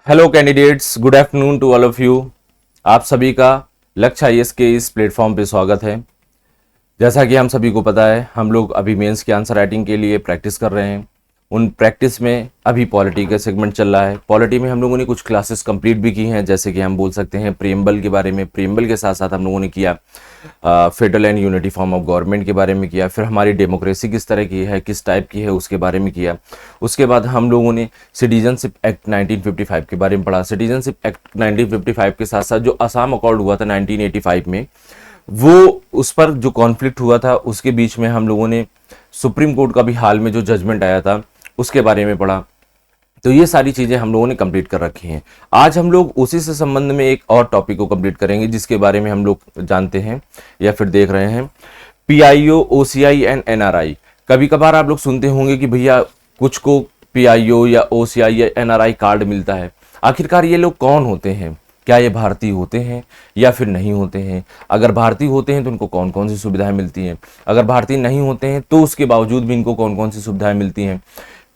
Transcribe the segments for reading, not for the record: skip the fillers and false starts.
Hello candidates, good afternoon to all of you. आप सभी का लक्ष्य आईएएस के इस प्लेटफॉर्म पे स्वागत है। जैसा कि हम सभी को पता है, हम लोग अभी मेंस की आंसर राइटिंग के लिए प्रैक्टिस कर रहे हैं। उन प्रैक्टिस में अभी पॉलिटी का सेगमेंट चल रहा है। पॉलिटी में हम लोगों ने कुछ क्लासेस कंप्लीट भी की हैं, जैसे कि हम बोल सकते हैं प्रीएम्बल के बारे में। प्रीएम्बल के साथ साथ हम लोगों ने किया federal and unity form of government के बारे में किया। फिर हमारी डेमोक्रेसी किस तरह की है, किस टाइप की है, उसके बारे में किया। उसके बाद हम लोगों ने सिटीजनशिप एक्ट 1955 के बारे में पढ़ा। सिटीजनशिप एक्ट 1955 के साथ साथ जो असम अकॉर्ड हुआ था 1985 में, वो उस पर जो कॉन्फ्लिक्ट हुआ था, उसके बीच में हम लोगों ने सुप्रीम कोर्ट का भी हाल में जो जजमेंट आया था उसके बारे में पढ़ा। तो ये सारी चीजें हम लोगों ने कंप्लीट कर रखी हैं। आज हम लोग उसी से संबंध में एक और टॉपिक को कंप्लीट करेंगे, जिसके बारे में हम लोग जानते हैं या फिर देख रहे हैं। PIO, OCI and NRI. कभी कभार आप लोग सुनते होंगे कि भैया कुछ को पीआईओ या ओसीआई या एनआरआई कार्ड मिलता है। आखिरकार ये लोग कौन होते हैं? क्या ये भारतीय होते हैं या फिर नहीं होते हैं? अगर भारतीय होते हैं तो उनको कौन कौन सी सुविधाएं मिलती हैं? अगर भारतीय नहीं होते हैं तो उसके बावजूद भी इनको कौन कौन सी सुविधाएं मिलती हैं?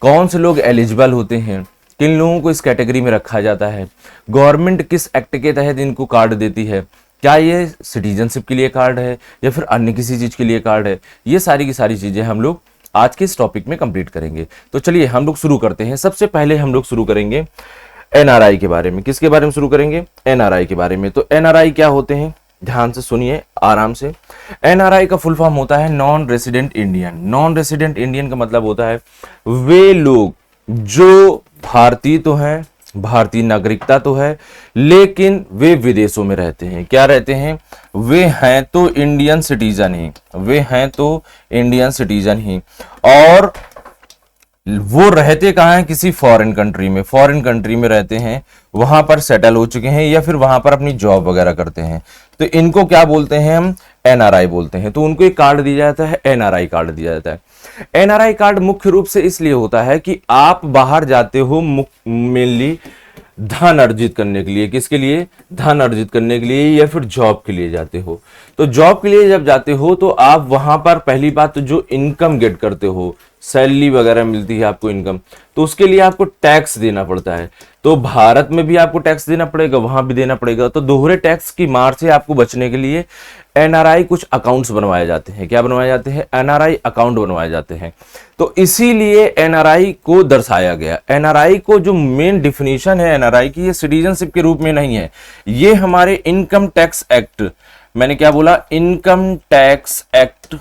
कौन से लोग एलिजिबल होते हैं? किन लोगों को इस कैटेगरी में रखा जाता है? गवर्नमेंट किस एक्ट के तहत इनको कार्ड देती है? क्या ये सिटीजनशिप के लिए कार्ड है या फिर अन्य किसी चीज के लिए कार्ड है? ये सारी की सारी चीजें हम लोग आज के इस टॉपिक में कंप्लीट करेंगे। तो चलिए हम लोग शुरू करते हैं। सबसे पहले हम लोग शुरू करेंगे एनआरआई के बारे में। किसके बारे में शुरू करेंगे? एनआरआई के बारे में। तो एनआरआई क्या होते हैं, ध्यान से सुनिए आराम से। एनआरआई का फुल फॉर्म होता है non resident Indian. Non resident Indian का मतलब होता है वे लोग जो भारतीय तो हैं, भारतीय नागरिकता तो है, लेकिन वे विदेशों में रहते हैं। क्या रहते हैं? वे हैं तो इंडियन सिटीजन ही, वे हैं तो इंडियन सिटीजन ही, और वो रहते कहाँ हैं? किसी फॉरेन कंट्री में। फॉरेन कंट्री में रहते हैं, वहां पर सेटल हो चुके हैं या फिर वहां पर अपनी जॉब वगैरह करते हैं। तो इनको क्या बोलते हैं? हम एनआरआई बोलते हैं। तो उनको एक कार्ड दिया जाता है, एनआरआई कार्ड दिया जाता है। एनआरआई कार्ड मुख्य रूप से इसलिए होता है कि आप बाहर जाते हो मेनली धन अर्जित करने के लिए। किसके लिए? धन अर्जित करने के लिए या फिर जॉब के लिए जाते हो। तो जॉब के लिए जब जाते हो तो आप वहां पर पहली बात तो जो इनकम गेट करते हो, सैलरी वगैरह मिलती है आपको इनकम, तो उसके लिए आपको टैक्स देना पड़ता है। तो भारत में भी आपको टैक्स देना पड़ेगा, वहां भी देना पड़ेगा। तो दोहरे टैक्स की मार से आपको बचने के लिए एनआरआई कुछ अकाउंट्स बनवाए जाते हैं। क्या बनवाए जाते हैं? एनआरआई अकाउंट बनवाए जाते हैं। तो इसीलिए एनआरआई को दर्शाया गया। एनआरआई को जो मेन डिफिनीशन है एनआरआई की, ये सिटीजनशिप के रूप में नहीं है, ये हमारे इनकम टैक्स एक्ट, मैंने क्या बोला? इनकम टैक्स एक्ट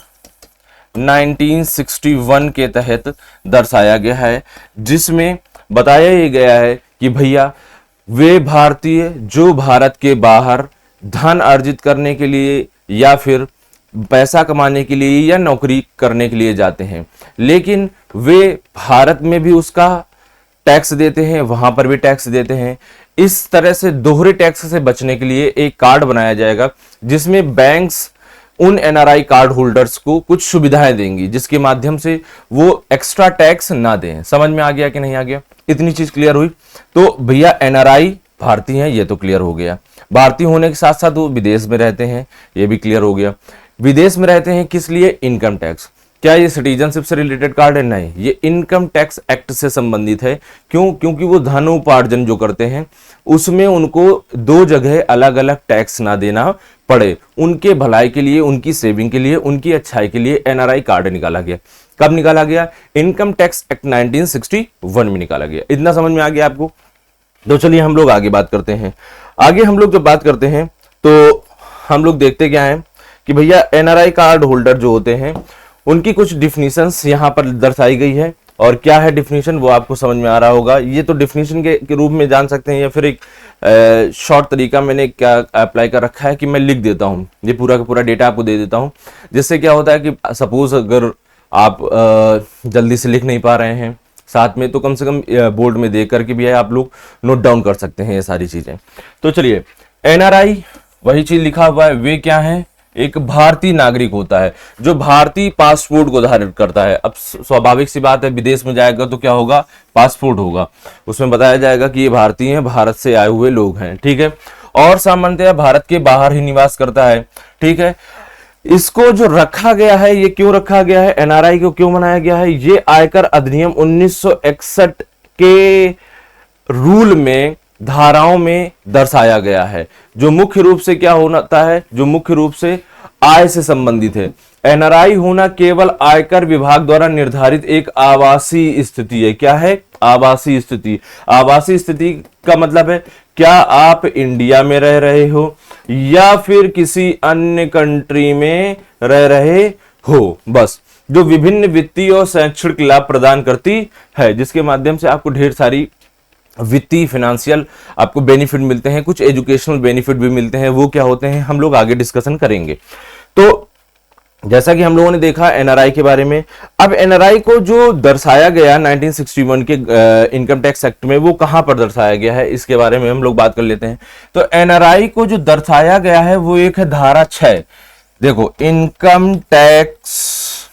1961 के तहत दर्शाया गया है, जिसमें बताया ही गया है कि भैया वे भारतीय जो भारत के बाहर धन अर्जित करने के लिए या फिर पैसा कमाने के लिए या नौकरी करने के लिए जाते हैं, लेकिन वे भारत में भी उसका टैक्स देते हैं, वहां पर भी टैक्स देते हैं। इस तरह से दोहरे टैक्स से बचने के लिए एक कार्ड बनाया जाएगा, जिसमें बैंक्स उन एनआरआई कार्ड होल्डर्स को कुछ सुविधाएं देंगी, जिसके माध्यम से वो एक्स्ट्रा टैक्स ना दें। समझ में आ गया कि नहीं आ गया? इतनी चीज क्लियर हुई? तो भैया एनआरआई भारतीय हैं, ये तो क्लियर हो गया। भारतीय होने के साथ साथ वो विदेश में रहते हैं, ये भी क्लियर हो गया। विदेश में रहते हैं किस लिए? Income tax. क्या ये सिटीजनशिप से रिलेटेड कार्ड है? नहीं, ये इनकम टैक्स एक्ट से संबंधित है। क्यों? क्योंकि वो धनोपार्जन जो करते हैं उसमें उनको दो जगह अलग अलग टैक्स ना देना पड़े। उनके भलाई के लिए, उनकी सेविंग के लिए, उनकी अच्छाई के लिए एनआरआई कार्ड निकाला गया। कब निकाला गया? इनकम टैक्स एक्ट 1961 में निकाला गया। इतना समझ में आ गया आपको? तो चलिए हम लोग आगे बात करते हैं। आगे हम लोग जब बात करते हैं तो हम लोग देखते क्या है कि भैया एनआरआई कार्ड होल्डर जो होते हैं उनकी कुछ डिफिनीशंस यहाँ पर दर्शाई गई है। और क्या है डिफिनीशन, वो आपको समझ में आ रहा होगा। ये तो डिफिनीशन के रूप में जान सकते हैं, या फिर एक शॉर्ट तरीका मैंने क्या अप्लाई कर रखा है कि मैं लिख देता हूँ, ये पूरा का पूरा डेटा आपको दे देता हूँ। जिससे क्या होता है कि सपोज अगर आप जल्दी से लिख नहीं पा रहे हैं साथ में, तो कम से कम बोर्ड में देख करके भी आप लोग नोट डाउन कर सकते हैं ये सारी चीजें। तो चलिए, एनआरआई वही चीज लिखा हुआ है, वे क्या है? एक भारतीय नागरिक होता है जो भारतीय पासपोर्ट को धारण करता है। अब स्वाभाविक सी बात है, विदेश में जाएगा तो क्या होगा? पासपोर्ट होगा, उसमें बताया जाएगा कि ये भारतीय हैं, भारत से आए हुए लोग हैं, ठीक है। और सामान्यतः भारत के बाहर ही निवास करता है, ठीक है। इसको जो रखा गया है, ये क्यों रखा गया है, एनआरआई को क्यों बनाया गया है? ये आयकर अधिनियम 1961 के रूल में धाराओं में दर्शाया गया है, जो मुख्य रूप से क्या होता है, जो मुख्य रूप से आय से संबंधित है। एनआरआई होना केवल आयकर विभाग द्वारा निर्धारित एक आवासीय स्थिति है। क्या है? आवासीय स्थिति। आवासीय स्थिति का मतलब है क्या आप इंडिया में रह रहे हो या फिर किसी अन्य कंट्री में रह रहे हो, बस, जो विभिन्न वित्तीय और शैक्षणिक लाभ प्रदान करती है, जिसके माध्यम से आपको ढेर सारी वित्तीय फाइनेंशियल आपको बेनिफिट मिलते हैं, कुछ एजुकेशनल बेनिफिट भी मिलते हैं। वो क्या होते हैं हम लोग आगे डिस्कशन करेंगे। तो जैसा कि हम लोगों ने देखा एनआरआई के बारे में, अब एनआरआई को जो दर्शाया गया 1961 के इनकम टैक्स एक्ट में, वो कहां पर दर्शाया गया है इसके बारे में हम लोग बात कर लेते हैं। तो एनआरआई को जो दर्शाया गया है वो एक है धारा 6। देखो, इनकम टैक्स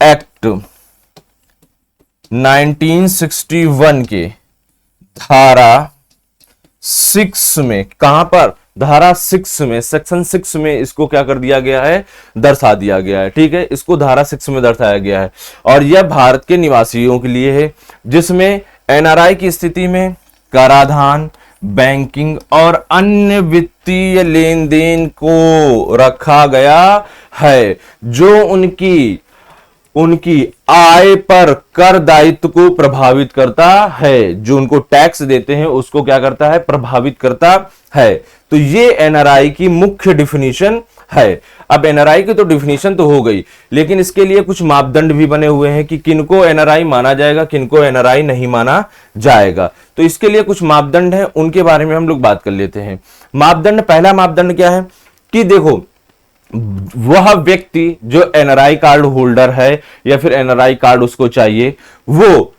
एक्ट 1961 के धारा 6 में, कहां पर? धारा 6 में, सेक्शन 6 में इसको क्या कर दिया गया है? दर्शा दिया गया है। ठीक है, इसको धारा 6 में दर्शाया गया है और यह भारत के निवासियों के लिए है, जिसमें एनआरआई की स्थिति में कराधान, बैंकिंग और अन्य वित्तीय लेन देन को रखा गया है, जो उनकी आय पर कर दायित्व को प्रभावित करता है, जो उनको टैक्स देते हैं उसको क्या करता है? प्रभावित करता है। तो ये एनआरआई की मुख्य डिफिनीशन है। अब एनआरआई की तो डिफिनीशन तो हो गई, लेकिन इसके लिए कुछ मापदंड भी बने हुए हैं कि किनको एनआरआई माना जाएगा, किनको एनआरआई नहीं माना जाएगा। तो इसके लिए कुछ मापदंड हैं, उनके बारे में हम लोग बात कर लेते हैं। मापदंड, पहला मापदंड क्या है कि देखो, वह व्यक्ति जो एनआरआई कार्ड होल्डर है या फिर एनआरआई कार्ड उसको चाहिए, वो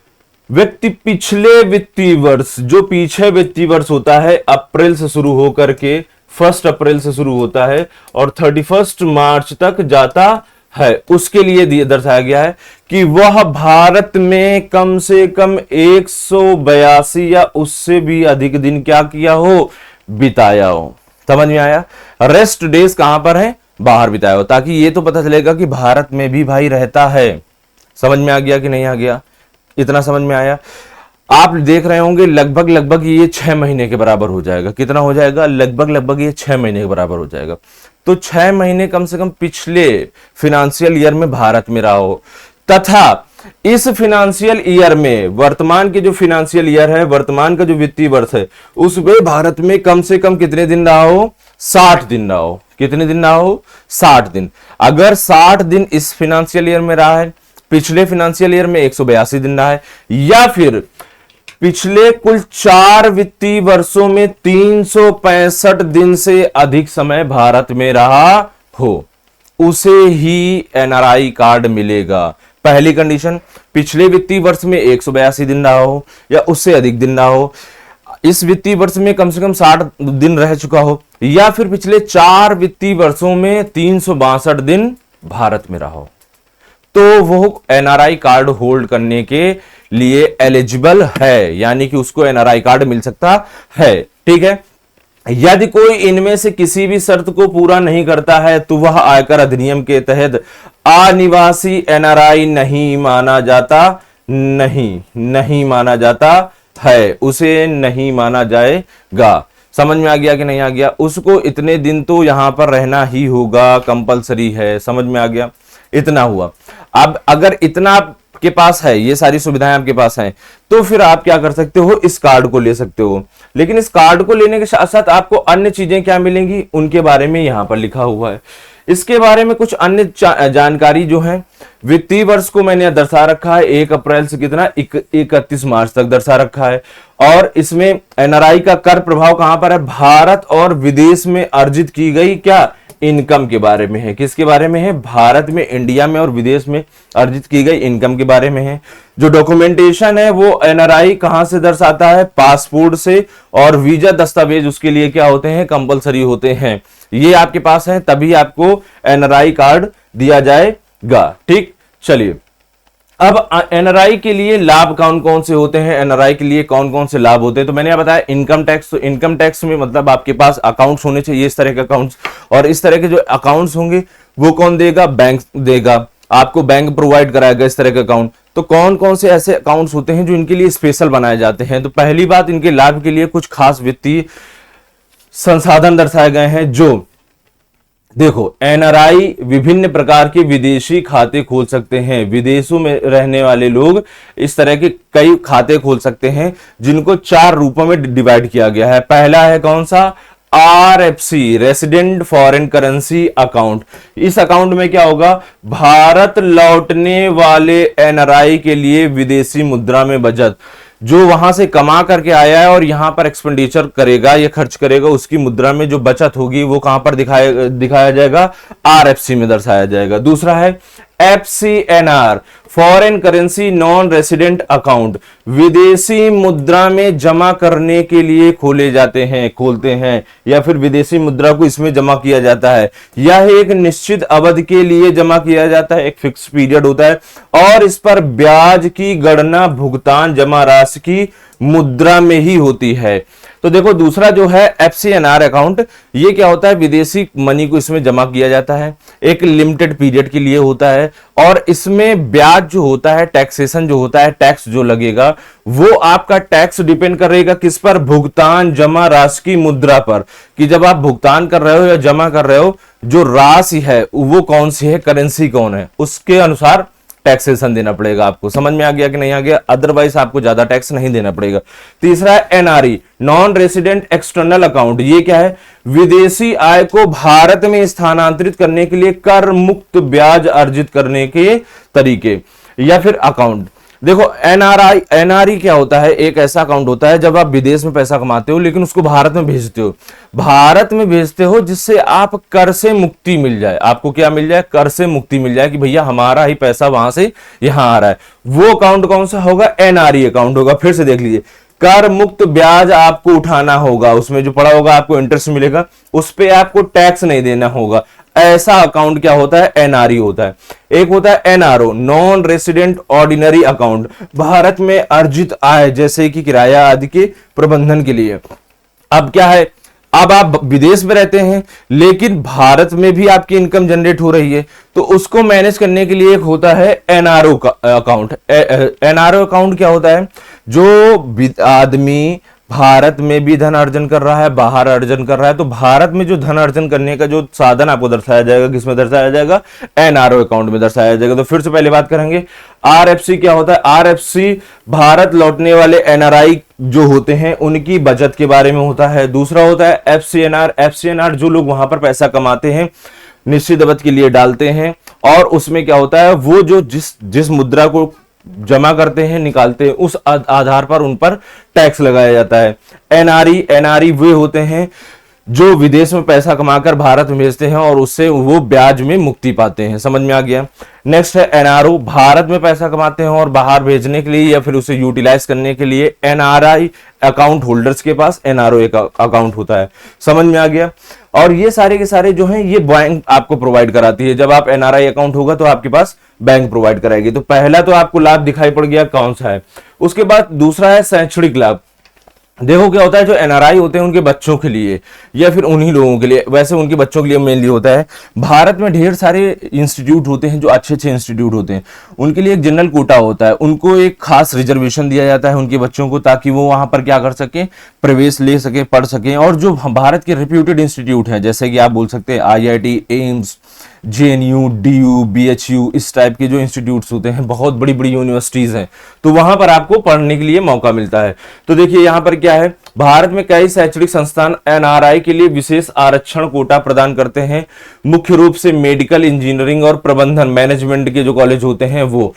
व्यक्ति पिछले वित्तीय वर्ष, जो पीछे वित्तीय वर्ष होता है अप्रैल से शुरू होकर के 1 अप्रैल से शुरू होता है और 31 मार्च तक जाता है, उसके लिए दर्शाया गया है कि वह भारत में कम से कम 182 या उससे भी अधिक दिन क्या किया हो? बिताया हो। समझ में आया? रेस्ट डेज कहां पर है? बाहर बिताया हो, ताकि ये तो पता चलेगा कि भारत में भी भाई रहता है। समझ में आ गया कि नहीं आ गया? इतना समझ में आया? आप देख रहे होंगे लगभग ये 6 महीने के बराबर हो जाएगा। कितना हो जाएगा? लगभग ये 6 महीने के बराबर हो जाएगा। तो 6 महीने कम से कम पिछले फिनेंशियल ईयर में भारत में रहा हो, तथा इस फिनेंशियल ईयर में, वर्तमान के जो फिनेंशियल ईयर है, वर्तमान का जो वित्तीय वर्ष है, उसमें भारत में कम से कम कितने दिन रहा हो? 60 दिन रहा हो। कितने दिन रहा हो? 60 दिन। अगर 60 दिन इस फिनेंशियल ईयर में रहा है, पिछले फिनेंशियल ईयर में 182 दिन रहा है, या फिर पिछले कुल 4 वित्तीय वर्षों में 365 दिन से अधिक समय भारत में रहा हो, उसे ही एनआरआई कार्ड मिलेगा। पहली कंडीशन, पिछले वित्तीय वर्ष में 182 दिन रहा हो या उससे अधिक दिन रहा हो, इस वित्तीय वर्ष में कम से कम 60 दिन रह चुका हो, या फिर पिछले 4 वित्तीय वर्षों में 362 दिन भारत में रहा हो, तो वो एनआरआई कार्ड होल्ड करने के लिए एलिजिबल है, यानी कि उसको एनआरआई कार्ड मिल सकता है। ठीक है, यदि कोई इनमें से किसी भी शर्त को पूरा नहीं करता है तो वह आयकर अधिनियम के तहत अनिवासी एनआरआई नहीं माना जाता, नहीं माना जाता है, उसे नहीं माना जाएगा। समझ में आ गया कि नहीं आ गया? उसको इतने दिन तो यहां पर रहना ही होगा, कंपलसरी है। समझ में आ गया? इतना हुआ। अब अगर इतना आपके पास है, ये सारी सुविधाएं आपके पास हैं, तो फिर आप क्या कर सकते हो? इस कार्ड को ले सकते हो। लेकिन इस कार्ड को लेने के साथ साथ आपको अन्य चीजें क्या मिलेंगी, उनके बारे में यहां पर लिखा हुआ है। इसके बारे में कुछ अन्य जानकारी जो है, वित्तीय वर्ष को मैंने दर्शा रखा है 1 अप्रैल से कितना 31 मार्च तक दर्शा रखा है। और इसमें एनआरआई का कर प्रभाव कहां पर है? भारत और विदेश में अर्जित की गई क्या इनकम के बारे में है। किसके बारे में है? भारत में, इंडिया में और विदेश में अर्जित की गई इनकम के बारे में है। जो डॉक्यूमेंटेशन है वो एनआरआई कहां से दर्शाता है? पासपोर्ट से, और वीजा दस्तावेज उसके लिए क्या होते हैं? कंपलसरी होते हैं। ये आपके पास है, तभी आपको एनआरआई कार्ड दिया जाएगा। ठीक, चलिए अब एनआरआई के लिए लाभ कौन कौन से होते हैं, एनआरआई के लिए कौन कौन से लाभ होते हैं। तो मैंने बताया इनकम टैक्स। तो इनकम टैक्स में मतलब आपके पास अकाउंट्स होने चाहिए, इस तरह के अकाउंट्स, और इस तरह के जो अकाउंट्स होंगे वो कौन देगा? बैंक देगा, आपको बैंक प्रोवाइड कराएगा इस तरह का अकाउंट। तो कौन कौन से ऐसे अकाउंट्स होते हैं जो इनके लिए स्पेशल बनाए जाते हैं? तो पहली बात, इनके लाभ के लिए कुछ खास वित्तीय संसाधन दर्शाए गए हैं। जो देखो, एनआरआई विभिन्न प्रकार के विदेशी खाते खोल सकते हैं। विदेशों में रहने वाले लोग इस तरह के कई खाते खोल सकते हैं, जिनको 4 रूपों में डिवाइड किया गया है। पहला है कौन सा? RFC, resident foreign currency account. इस अकाउंट में क्या होगा? भारत लौटने वाले एनआरआई के लिए विदेशी मुद्रा में बचत, जो वहां से कमा करके आया है और यहां पर एक्सपेंडिचर करेगा या खर्च करेगा, उसकी मुद्रा में जो बचत होगी वो कहां पर दिखाया जाएगा? आरएफसी में दर्शाया जाएगा। दूसरा है FCNR, foreign currency non resident account. विदेशी मुद्रा में जमा करने के लिए खोलते हैं या फिर विदेशी मुद्रा को इसमें जमा किया जाता है। यह एक निश्चित अवधि के लिए जमा किया जाता है, एक फिक्स पीरियड होता है, और इस पर ब्याज की गणना भुगतान जमा राशि की मुद्रा में ही होती है। तो देखो, दूसरा जो है एफसीएनआर अकाउंट, ये क्या होता है? विदेशी मनी को इसमें जमा किया जाता है, एक लिमिटेड पीरियड के लिए होता है, और इसमें ब्याज जो होता है, टैक्सेशन जो होता है, टैक्स जो लगेगा, वो आपका टैक्स डिपेंड करेगा किस पर? भुगतान जमा राशि की मुद्रा पर, कि जब आप भुगतान कर रहे हो या जमा कर रहे हो, जो राशि है वो कौन सी है, करेंसी कौन है, उसके अनुसार टैक्सेशन देना पड़ेगा आपको। समझ में आ गया कि नहीं आ गया? अदरवाइज आपको ज्यादा टैक्स नहीं देना पड़ेगा। तीसरा है NRE, non resident external account. ये क्या है? विदेशी आय को भारत में स्थानांतरित करने के लिए कर मुक्त ब्याज अर्जित करने के तरीके या फिर अकाउंट। देखो, एनआरई क्या होता है? एक ऐसा अकाउंट होता है जब आप विदेश में पैसा कमाते हो लेकिन उसको भारत में भेजते हो, जिससे आप कर से मुक्ति मिल जाए। आपको क्या मिल जाए? कर से मुक्ति मिल जाए, कि भैया हमारा ही पैसा वहां से यहां आ रहा है। वो अकाउंट कौन सा होगा? एनआरई अकाउंट होगा। फिर से देख लीजिए, कर मुक्त ब्याज आपको उठाना होगा, उसमें जो पड़ा होगा आपको इंटरेस्ट मिलेगा, उस पर आपको टैक्स नहीं देना होगा। ऐसा अकाउंट क्या होता है? एनआरई होता है। एक होता है NRO, non resident ordinary account, Bharat में अर्जित आय जैसे कि किराया आदि के प्रबंधन के लिए। अब क्या है? अब आप विदेश में रहते हैं लेकिन भारत में भी आपकी इनकम जनरेट हो रही है, तो उसको मैनेज करने के लिए एक होता है एनआरओ का अकाउंट। एनआरओ अकाउंट क्या होता है? जो आदमी भारत में भी धन अर्जन कर रहा है, बाहर अर्जन कर रहा है, तो भारत में जो धन अर्जन करने का जो साधन आपको दर्शाया जाएगा, किसमें दर्शाया जाएगा? एनआरओ अकाउंट में दर्शाया जाएगा। तो फिर से पहले बात करेंगे, आरएफसी क्या होता है? आरएफसी भारत लौटने वाले एनआरआई जो होते हैं उनकी बचत के बारे में होता है। दूसरा होता है एफसीएनआर। एफसीएनआर जो लोग वहां पर पैसा कमाते हैं, निश्चित अवधि के लिए डालते हैं, और उसमें क्या होता है? वो जो जिस मुद्रा को जमा करते हैं, निकालते हैं, उस आधार पर उन पर टैक्स लगाया जाता है। एनआरई वे होते हैं जो विदेश में पैसा कमाकर भारत में भेजते हैं और उससे वो ब्याज में मुक्ति पाते हैं। समझ में आ गया? नेक्स्ट है एनआरओ, भारत में पैसा कमाते हैं और बाहर भेजने के लिए या फिर उसे यूटिलाइज करने के लिए एनआरआई अकाउंट होल्डर्स के पास एनआरओ अकाउंट होता है। समझ में आ गया? और ये सारे के सारे जो हैं ये बैंक आपको प्रोवाइड कराती है। जब आप एनआरआई अकाउंट होगा तो आपके पास बैंक प्रोवाइड कराएगी। तो पहला तो आपको लाभ दिखाई पड़ गया कौन सा है। उसके बाद दूसरा है शैक्षणिक लाभ। देखो क्या होता है, जो एनआरआई होते हैं उनके बच्चों के लिए या फिर उन्हीं लोगों के लिए, वैसे उनके बच्चों के लिए मेनली होता है। भारत में ढेर सारे इंस्टीट्यूट होते हैं जो अच्छे अच्छे इंस्टीट्यूट होते हैं, उनके लिए एक जनरल कोटा होता है, उनको एक खास रिजर्वेशन दिया जाता है उनके बच्चों को, ताकि वो वहां पर क्या कर सके, प्रवेश ले सके, पढ़ सके। और जो भारत के रेप्यूटेड इंस्टीट्यूट हैं, जैसे कि आप बोल सकते हैं IIT, AIIMS, JNU, DU, BHU, इस टाइप के जो इंस्टीट्यूट्स होते हैं, बहुत बड़ी बड़ी यूनिवर्सिटीज हैं, तो वहां पर आपको पढ़ने के लिए मौका मिलता है। तो देखिए यहां पर क्या है, भारत में कई शैक्षणिक संस्थान एनआरआई के लिए विशेष आरक्षण कोटा प्रदान करते हैं। मुख्य रूप से मेडिकल, इंजीनियरिंग और प्रबंधन मैनेजमेंट के जो कॉलेज होते हैं वो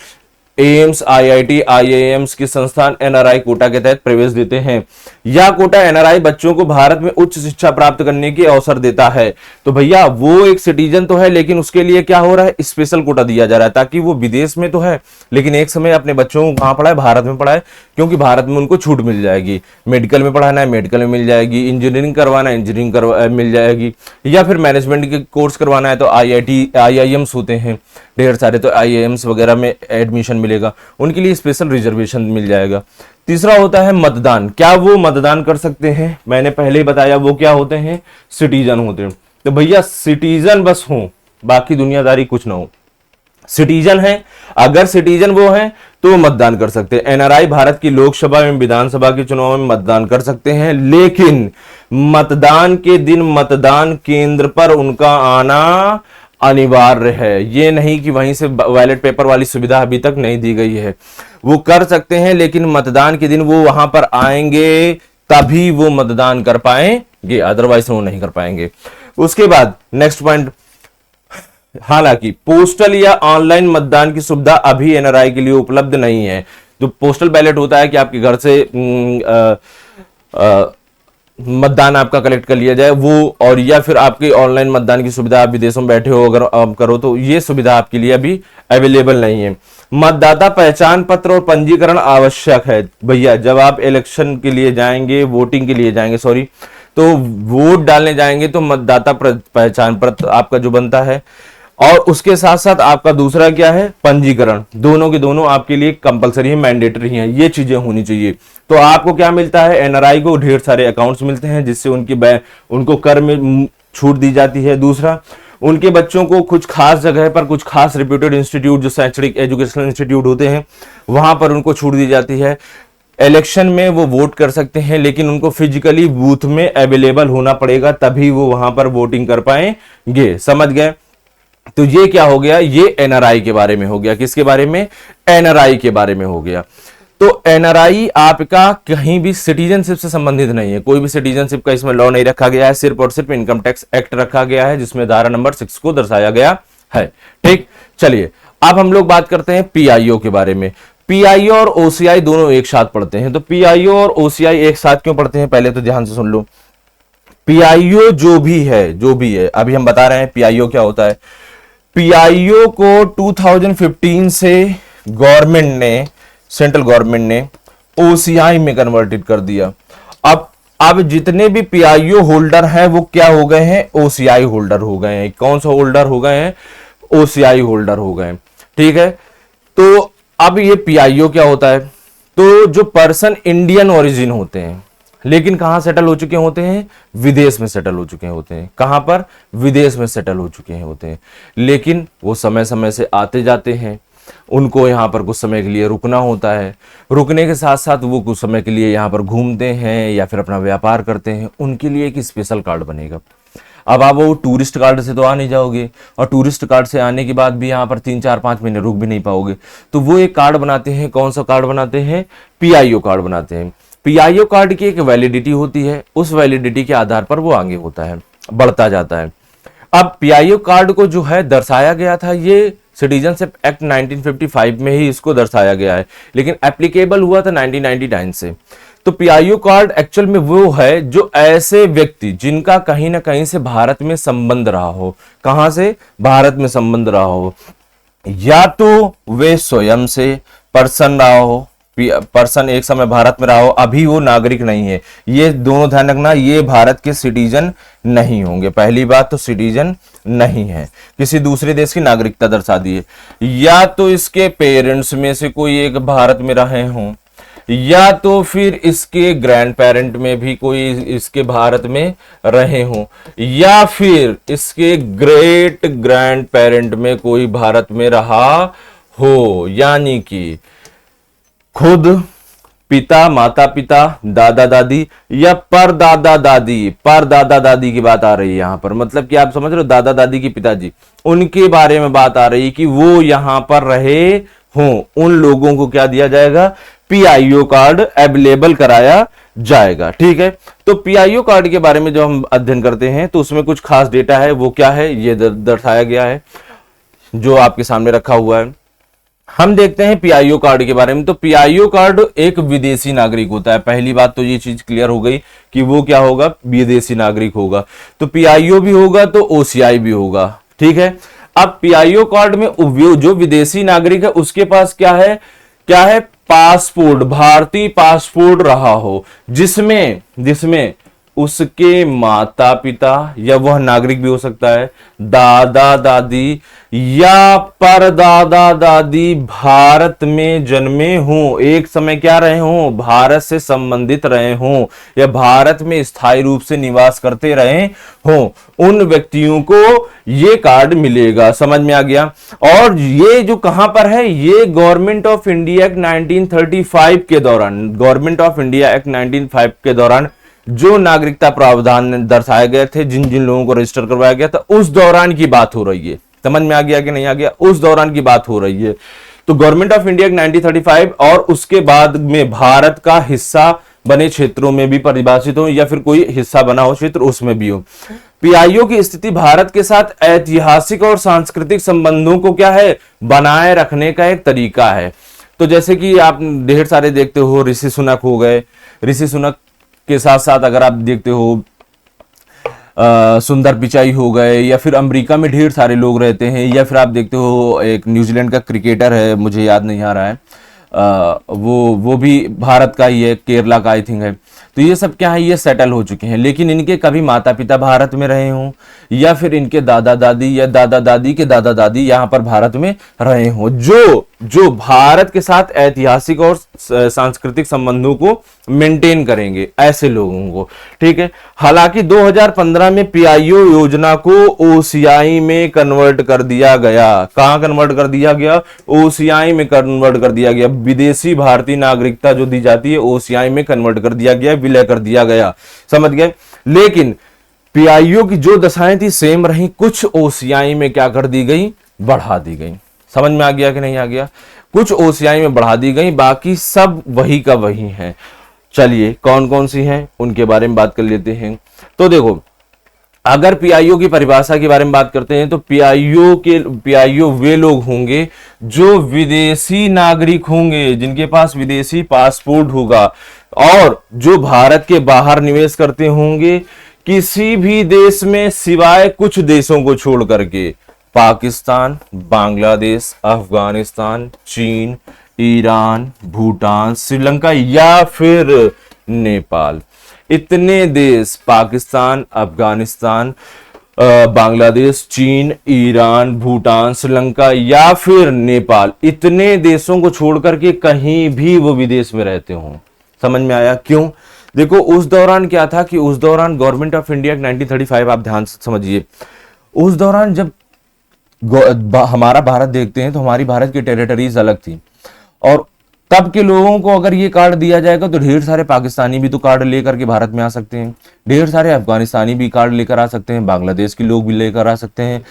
एम्स, आईआईटी, आईआईएम्स के संस्थान एनआरआई कोटा के तहत प्रवेश देते हैं। यह कोटा एनआरआई बच्चों को भारत में उच्च शिक्षा प्राप्त करने के अवसर देता है। तो भैया वो एक सिटीजन तो है, लेकिन उसके लिए क्या हो रहा है, स्पेशल कोटा दिया जा रहा है, ताकि वो विदेश में तो है लेकिन एक समय अपने बच्चों को कहां पढ़ाए, भारत में पढ़ाए, क्योंकि भारत में उनको छूट मिल जाएगी। मेडिकल में पढ़ाना है मेडिकल में मिल जाएगी, इंजीनियरिंग करवाना है इंजीनियरिंग मिल जाएगी, या फिर मैनेजमेंट के कोर्स करवाना है तो आईआईटी, आईआईएम्स होते हैं ढेर सारे, तो आईआईएम्स वगैरह में एडमिशन मिलेगा, उनके लिए स्पेशल रिजर्वेशन मिल जाएगा। तीसरा होता है मतदान। क्या वो मतदान कर सकते हैं? मैंने पहले ही बताया वो क्या होते हैं, सिटीजन होते हैं। तो भैया सिटीजन बस हो, बाकी दुनियादारी कुछ ना हो। सिटीजन है, अगर सिटीजन वो है तो मतदान कर सकते हैं। एनआरआई भारत की लोकसभा एवं विधानसभा के चुनाव में मतदान कर सकते हैं, लेकिन मतदान के दिन मतदान केंद्र पर उनका आना अनिवार्य है। ये नहीं कि वहीं से बैलेट पेपर वाली सुविधा अभी तक नहीं दी गई है। वो कर सकते हैं, लेकिन मतदान के दिन वो वहां पर आएंगे तभी वो मतदान कर पाएंगे, अदरवाइज वो नहीं कर पाएंगे। उसके बाद नेक्स्ट पॉइंट, हालांकि पोस्टल या ऑनलाइन मतदान की सुविधा अभी एनआरआई के लिए उपलब्ध नहीं है। जो पोस्टल बैलेट होता है कि आपके घर से मतदान आपका कलेक्ट कर लिया जाए वो, और या फिर आपकी ऑनलाइन मतदान की सुविधा आप विदेशों में बैठे हो अगर आप करो तो ये सुविधा आपके लिए अभी अवेलेबल नहीं है। मतदाता पहचान पत्र और पंजीकरण आवश्यक है भैया। जब आप इलेक्शन के लिए जाएंगे, वोटिंग के लिए जाएंगे, सॉरी, तो वोट डालने जाएंगे तो मतदाता पहचान पत्र आपका जो बनता है, और उसके साथ साथ आपका दूसरा क्या है, पंजीकरण। दोनों के दोनों आपके लिए कंपलसरी है, मैंडेटरी है, ये चीजें होनी चाहिए। तो आपको क्या मिलता है, एनआरआई को ढेर सारे अकाउंट्स मिलते हैं जिससे उनको कर में छूट दी जाती है। दूसरा, उनके बच्चों को कुछ खास जगह पर, कुछ खास रिप्यूटेड इंस्टीट्यूट जो शैक्षणिक एजुकेशनल इंस्टीट्यूट होते हैं वहां पर उनको छूट दी जाती है। इलेक्शन में वो वोट कर सकते हैं, लेकिन उनको फिजिकली बूथ में अवेलेबल होना पड़ेगा, तभी वो वहां पर वोटिंग कर पाएंगे। समझ गए? तो ये क्या हो गया, ये एनआरआई के बारे में हो गया। किसके बारे में? एनआरआई के बारे में हो गया। तो एनआरआई आपका कहीं भी सिटीजनशिप से संबंधित नहीं है, कोई भी सिटीजनशिप का इसमें लॉ नहीं रखा गया है, सिर्फ और सिर्फ इनकम टैक्स एक्ट रखा गया है जिसमें धारा नंबर 6 को दर्शाया गया है। ठीक, चलिए अब हम लोग बात करते हैं पीआईओ के बारे में। पीआईओ और ओसीआई दोनों एक साथ पढ़ते हैं। तो पीआईओ और ओसीआई एक साथ क्यों पढ़ते हैं, पहले तो ध्यान से सुन लो। पीआईओ जो भी है, अभी हम बता रहे हैं पीआईओ क्या होता है। पीआईओ को 2015 से गवर्नमेंट ने, सेंट्रल गवर्नमेंट ने ओसीआई में कन्वर्टेड कर दिया। अब जितने भी पीआईओ होल्डर हैं वो क्या हो गए हैं, ओसीआई होल्डर हो गए हैं। कौन सा होल्डर हो गए हैं, ओसीआई होल्डर हो गए। ठीक है, तो अब ये पीआईओ क्या होता है, तो जो पर्सन इंडियन ओरिजिन होते हैं लेकिन कहां सेटल हो चुके होते हैं, विदेश में सेटल हो चुके होते हैं। कहां पर, विदेश में सेटल हो चुके होते हैं, लेकिन वो समय समय से आते जाते हैं, उनको यहाँ पर कुछ समय के लिए रुकना होता है। रुकने के साथ साथ वो कुछ समय के लिए यहाँ पर घूमते हैं या फिर अपना व्यापार करते हैं, उनके लिए एक स्पेशल कार्ड बनेगा। अब आप वो टूरिस्ट कार्ड से तो आ नहीं जाओगे, और टूरिस्ट कार्ड से आने के बाद भी यहाँ पर 3-4-5 महीने रुक भी नहीं पाओगे, तो वो एक कार्ड बनाते हैं। कौन सा कार्ड बनाते हैं, पीआईओ कार्ड बनाते हैं। पीआईओ कार्ड की एक वैलिडिटी होती है, उस वैलिडिटी के आधार पर वो आगे होता है, बढ़ता जाता है। अब पीआईओ कार्ड को जो है दर्शाया गया था, ये सिटीजनशिप एक्ट 1955 में ही इसको दर्शाया गया है, लेकिन एप्लीकेबल हुआ था 1999 से। तो पीआईओ कार्ड एक्चुअल में वो है जो ऐसे व्यक्ति जिनका कहीं ना कहीं से भारत में संबंध रहा हो। कहां से, भारत में संबंध रहा हो, या तो वे स्वयं से पर्सन रहा हो, पर्सन एक समय भारत में रहा हो, अभी वो नागरिक नहीं है। ये दोनों ध्यान रखना, ये भारत के सिटीजन नहीं होंगे। पहली बात तो सिटीजन नहीं है, किसी दूसरे देश की नागरिकता दर्शा दी है। या तो इसके पेरेंट्स में से कोई एक भारत में रहे हों, या तो फिर इसके ग्रैंड पेरेंट में भी कोई इसके भारत में रहे हों, या फिर इसके ग्रेट ग्रैंड पेरेंट में कोई भारत में रहा हो। यानी कि खुद पिता, माता पिता, दादा दादी या परदादा दादी की बात आ रही है यहां पर। मतलब कि आप समझ रहे हो, दादा दादी के पिताजी, उनके बारे में बात आ रही है कि वो यहां पर रहे हों। उन लोगों को क्या दिया जाएगा, पीआईओ कार्ड अवेलेबल कराया जाएगा। ठीक है, तो पीआईओ कार्ड के बारे में जो हम अध्ययन करते हैं तो उसमें कुछ खास डेटा है, वो क्या है, ये दर्शाया गया है जो आपके सामने रखा हुआ है। हम देखते हैं पीआईओ कार्ड के बारे में। तो पीआईओ कार्ड एक विदेशी नागरिक होता है। पहली बात तो ये चीज क्लियर हो गई कि वो क्या होगा, विदेशी नागरिक होगा। तो पीआईओ भी होगा तो ओसीआई भी होगा। ठीक है, अब पीआईओ कार्ड में जो विदेशी नागरिक है उसके पास क्या है, पासपोर्ट, भारतीय पासपोर्ट रहा हो, जिसमें उसके माता पिता या वह नागरिक भी हो सकता है, दादा दादी या परदादा दादी भारत में जन्मे हों, एक समय क्या रहे हों, भारत से संबंधित रहे हों या भारत में स्थायी रूप से निवास करते रहे हों, उन व्यक्तियों को ये कार्ड मिलेगा। समझ में आ गया। और ये जो कहां पर है, ये गवर्नमेंट ऑफ इंडिया एक्ट 1935 के दौरान, गवर्नमेंट ऑफ इंडिया एक्ट 1905 के दौरान जो नागरिकता प्रावधान दर्शाए गए थे, जिन जिन लोगों को रजिस्टर करवाया गया था, उस दौरान की बात हो रही है। समझ में आ गया कि नहीं आ गया? उस दौरान की बात हो रही है। तो गवर्नमेंट ऑफ इंडिया 1935 और उसके बाद में भारत का हिस्सा बने क्षेत्रों में भी परिभाषित हो या फिर कोई हिस्सा बना हो क्षेत्र उसमें भी हो। पीआईओ की स्थिति भारत के साथ ऐतिहासिक और सांस्कृतिक संबंधों को क्या है, बनाए रखने का एक तरीका है। तो जैसे कि आप ढेर सारे देखते हो, ऋषि सुनक हो गए, ऋषि सुनक के साथ साथ अगर आप देखते हो सुंदर पिचाई हो गए, या फिर अमेरिका में ढेर सारे लोग रहते हैं, या फिर आप देखते हो एक न्यूजीलैंड का क्रिकेटर है, मुझे याद नहीं आ रहा है, वो भी भारत का ही है, केरला का आई थिंक है। तो ये सब क्या है, ये सेटल हो चुके हैं, लेकिन इनके कभी माता पिता भारत में रहे हों या फिर इनके दादा दादी या दादा दादी के दादा दादी यहां पर भारत में रहे हों, जो भारत के साथ ऐतिहासिक और सांस्कृतिक संबंधों को मेंटेन करेंगे, ऐसे लोगों को। ठीक है। हालांकि 2015 में पीआईओ योजना को ओसीआई में कन्वर्ट कर दिया गया। कहां कन्वर्ट कर दिया गया? ओसीआई में कन्वर्ट कर दिया गया। विदेशी भारतीय नागरिकता जो दी जाती है ओसीआई में कन्वर्ट कर दिया गया, विलय कर दिया गया। समझ गए। लेकिन पीआईओ की जो दशाएं थी सेम रही, कुछ ओसीआई में क्या कर दी गई, बढ़ा दी गई। समझ में आ गया कि नहीं आ गया? कुछ ओसीआई में बढ़ा दी गई, बाकी सब वही का वही है। चलिए कौन कौन सी हैं उनके बारे में बात कर लेते हैं। तो देखो, अगर पीआईओ की परिभाषा के बारे में बात करते हैं तो पीआईओ वे लोग होंगे जो विदेशी नागरिक होंगे, जिनके पास विदेशी पासपोर्ट होगा और जो भारत के बाहर निवेश करते होंगे किसी भी देश में सिवाय कुछ देशों को छोड़ करके, पाकिस्तान, बांग्लादेश, अफगानिस्तान, चीन, ईरान, भूटान, श्रीलंका या फिर नेपाल। इतने देश, पाकिस्तान, अफगानिस्तान, बांग्लादेश, चीन, ईरान, भूटान, श्रीलंका या फिर नेपाल, इतने देशों को छोड़ करके कहीं भी वो विदेश में रहते हों। समझ में आया? क्यों? देखो, उस दौरान क्या था कि उस दौरान गवर्नमेंट ऑफ इंडिया 1935, आप ध्यान से समझिए, उस दौरान जब हमारा भारत देखते हैं तो हमारी भारत की टेरिटरीज अलग थी, और तब के लोगों को अगर ये कार्ड दिया जाएगा तो ढेर सारे पाकिस्तानी भी तो कार्ड लेकर के भारत में आ सकते हैं, ढेर सारे अफगानिस्तानी भी कार्ड लेकर आ सकते हैं, बांग्लादेश के लोग भी लेकर आ सकते हैं,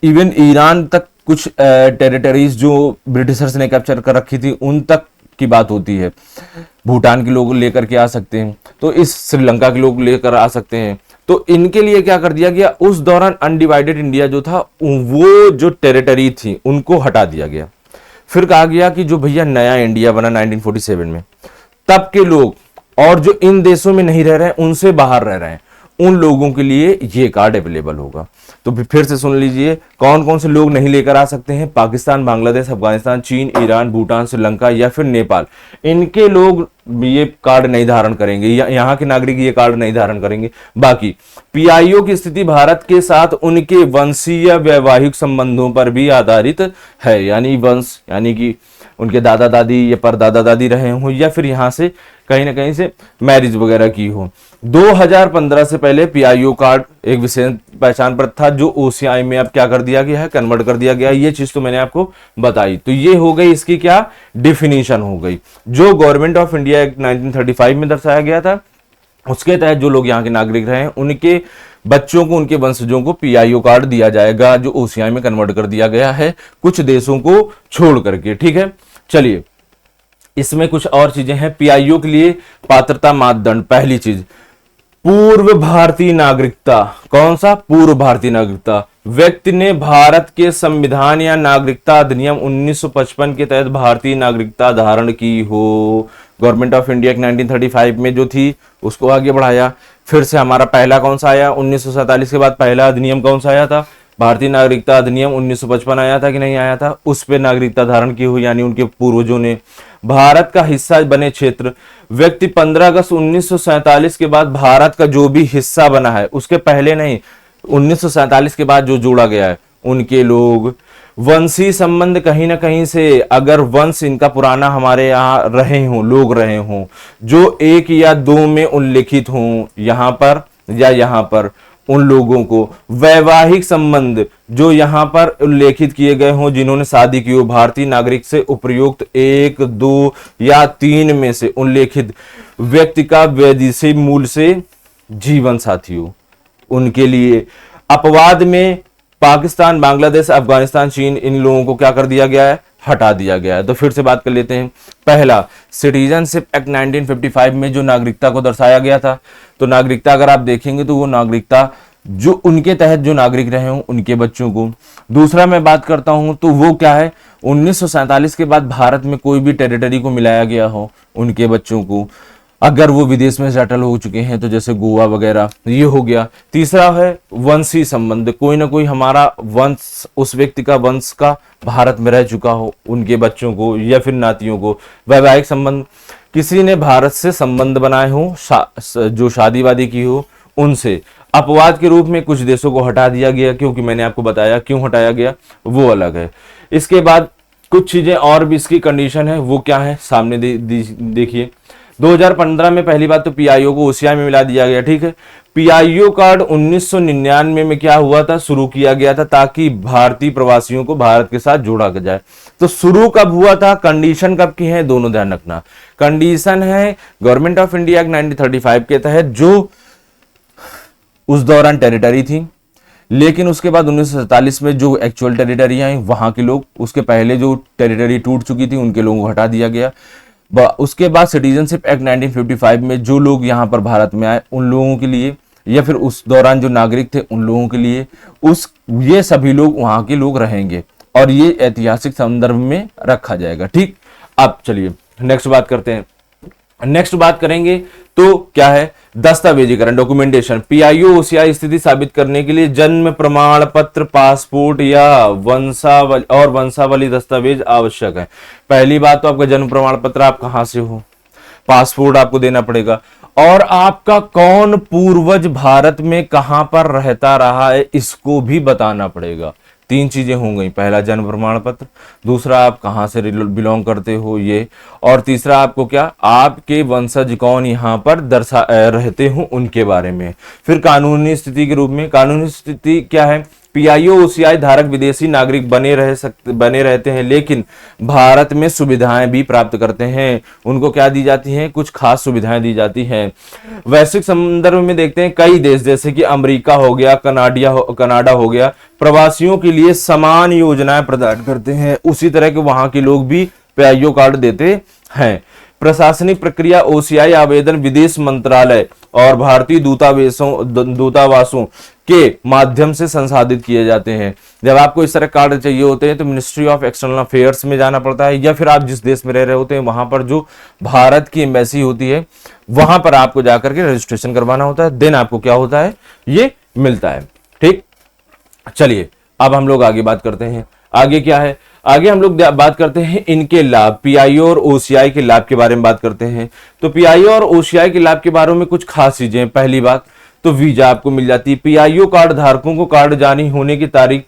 इवन ईरान तक कुछ टेरिटरीज जो ब्रिटिशर्स ने कैप्चर कर रखी थी उन तक की बात होती है, भूटान के लोग लेकर के आ सकते हैं, तो इस श्रीलंका के लोग लेकर आ सकते हैं। तो इनके लिए क्या कर दिया गया, उस दौरान अनडिवाइडेड इंडिया जो था वो जो टेरिटरी थी उनको हटा दिया गया। फिर कहा गया कि जो भैया नया इंडिया बना 1947 में, तब के लोग और जो इन देशों में नहीं रह रहे हैं, उनसे बाहर रह रहे हैं, उन लोगों के लिए ये कार्ड अवेलेबल होगा। तो फिर से सुन लीजिए, कौन कौन से लोग नहीं लेकर आ सकते हैं? पाकिस्तान, बांग्लादेश, अफगानिस्तान, चीन, ईरान, भूटान, श्रीलंका या फिर नेपाल, इनके लोग ये कार्ड नहीं धारण करेंगे, या यहाँ के नागरिक ये कार्ड नहीं धारण करेंगे। बाकी पीआईओ की स्थिति भारत के साथ उनके वंशीय वैवाहिक संबंधों पर भी आधारित है, यानी वंश, यानी कि उनके दादा दादी या परदादा दादी रहे हों या फिर यहाँ से कहीं ना कहीं से मैरिज वगैरह की हो। 2015 से पहले पीआईओ कार्ड एक विशेष पहचान पत्र था जो ओसीआई में अब क्या कर दिया गया है, कन्वर्ट कर दिया गया। ये चीज तो मैंने आपको बताई। तो ये हो गई इसकी क्या डिफिनीशन हो गई, जो गवर्नमेंट ऑफ इंडिया एक्ट 1935 में दर्शाया गया था, उसके तहत जो लोग यहाँ के नागरिक रहे उनके बच्चों को, उनके वंशजों को पीआईओ कार्ड दिया जाएगा, जो ओसीआई में कन्वर्ट कर दिया गया है कुछ देशों को छोड़ करके। ठीक है, चलिए इसमें कुछ और चीजें हैं। पीआईओ के लिए पात्रता मापदंड, पहली चीज पूर्व भारतीय नागरिकता। कौन सा? पूर्व भारतीय नागरिकता। व्यक्ति ने भारत के संविधान या नागरिकता अधिनियम 1955 के तहत भारतीय नागरिकता धारण की हो। गवर्नमेंट ऑफ इंडिया 1935 में जो थी उसको आगे बढ़ाया। फिर से हमारा पहला कौन सा आया? 1947 के बाद पहला अधिनियम कौन सा आया था? भारतीय नागरिकता अधिनियम 1955 आया था कि नहीं आया था? उस पे नागरिकता धारण की हुई, यानी उनके पूर्वजों ने। भारत का हिस्सा बने क्षेत्र, व्यक्ति 15 अगस्त 1947 के बाद भारत का जो भी हिस्सा बना है, उसके पहले नहीं, 1947 के बाद जो जोड़ा गया है, उनके लोग वंशी संबंध कहीं ना कहीं से, अगर वंश इनका पुराना हमारे यहाँ रहे हों, लोग रहे हों, जो 1 या 2 में उल्लेखित हों यहाँ पर या यहाँ पर, उन लोगों को वैवाहिक संबंध जो यहाँ पर उल्लेखित किए गए हों, जिन्होंने शादी की हो भारतीय नागरिक से, उपयुक्त 1, 2 या 3 में से उल्लेखित व्यक्ति का वैदेशिक मूल से जीवन साथी हो, उनके लिए अपवाद में पाकिस्तान, बांग्लादेश, अफगानिस्तान, चीन, इन लोगों को क्या कर दिया गया है, हटा दिया गया है। तो फिर से बात कर लेते हैं। पहला, सिटीजनशिप एक्ट 1955 में जो नागरिकता को दर्शाया गया था, तो नागरिकता अगर आप देखेंगे तो वो नागरिकता जो उनके तहत जो नागरिक रहे हों उनके बच्चों को। दूसरा मैं बात करता हूं तो वो क्या है, 1947 के बाद भारत में कोई भी टेरिटरी को मिलाया गया हो उनके बच्चों को, अगर वो विदेश में सेटल हो चुके हैं, तो जैसे गोवा वगैरह, ये हो गया। तीसरा है वंशी संबंध, कोई ना कोई हमारा वंश, उस व्यक्ति का वंश का भारत में रह चुका हो, उनके बच्चों को या फिर नातियों को। वैवाहिक संबंध, किसी ने भारत से संबंध बनाए हो, जो शादी वादी की हो उनसे। अपवाद के रूप में कुछ देशों को हटा दिया गया, क्योंकि मैंने आपको बताया क्यों हटाया गया, वो अलग है। इसके बाद कुछ चीजें और भी इसकी कंडीशन है, वो क्या है सामने देखिए। 2015 में पहली बात तो पीआईओ को ओसीआई में मिला दिया गया, ठीक है। पीआईओ कार्ड 1999 में क्या हुआ था, शुरू किया गया था, ताकि भारतीय प्रवासियों को भारत के साथ जोड़ा जाए। तो शुरू कब हुआ था, कंडीशन कब की है, दोनों ध्यान रखना। कंडीशन है गवर्नमेंट ऑफ इंडिया एक्ट 1935 के तहत, जो उस दौरान टेरिटरी थी, लेकिन उसके बाद 1947 में जो एक्चुअल टेरिटरी आई वहां के लोग, उसके पहले जो टेरिटरी टूट चुकी थी उनके लोगों को हटा दिया गया। उसके बाद सिटीजनशिप एक्ट 1955 में जो लोग यहाँ पर भारत में आए उन लोगों के लिए, या फिर उस दौरान जो नागरिक थे उन लोगों के लिए, ये सभी लोग वहां के लोग रहेंगे और ये ऐतिहासिक संदर्भ में रखा जाएगा, ठीक। अब चलिए नेक्स्ट बात करते हैं। नेक्स्ट बात करेंगे तो क्या है, दस्तावेजीकरण, डॉक्यूमेंटेशन। पीआईओ ओसीआई स्थिति साबित करने के लिए जन्म प्रमाण पत्र, पासपोर्ट या वंशावली दस्तावेज आवश्यक है। पहली बात तो आपका जन्म प्रमाण पत्र, आप कहां से हो, पासपोर्ट आपको देना पड़ेगा, और आपका कौन पूर्वज भारत में कहां पर रहता रहा है इसको भी बताना पड़ेगा। 3 चीजें हो गई, पहला जन्म प्रमाण पत्र, दूसरा आप कहां से बिलोंग करते हो ये, और तीसरा आपको क्या, आपके वंशज कौन यहाँ पर रहते हो उनके बारे में। फिर कानूनी स्थिति के रूप में, कानूनी स्थिति क्या है, पीआईओ ओसीआई धारक विदेशी नागरिक बने रहते हैं, लेकिन भारत में सुविधाएं भी प्राप्त करते हैं। उनको क्या दी जाती हैं, कुछ खास सुविधाएं दी जाती हैं। वैश्विक संदर्भ में देखते हैं, कई देश जैसे कि अमेरिका हो गया, कनाडा हो गया, प्रवासियों के लिए समान योजनाएं प्रदान करते हैं। उसी तरह के वहां के लोग भी पीआईओ कार्ड देते हैं। प्रशासनिक प्रक्रिया, ओसीआई आवेदन विदेश मंत्रालय और भारतीय दूतावासों के माध्यम से संसाधित किए जाते हैं। जब आपको इस तरह कार्ड चाहिए होते हैं तो मिनिस्ट्री ऑफ एक्सटर्नल अफेयर्स में जाना पड़ता है, या फिर आप जिस देश में रह रहे होते हैं वहां पर जो भारत की एम्बेसी होती है वहां पर आपको जाकर के रजिस्ट्रेशन करवाना होता है, देन आपको क्या होता है, ये मिलता है, ठीक। चलिए अब हम लोग आगे बात करते हैं। आगे क्या है, आगे हम लोग बात करते हैं इनके लाभ, पीआईओ और ओसीआई के लाभ के बारे में बात करते हैं। तो पीआईओ और ओसीआई के लाभ के बारे में कुछ खास चीजें। पहली बात तो वीजा आपको मिल जाती है। पीआईओ कार्ड धारकों को कार्ड जारी होने की तारीख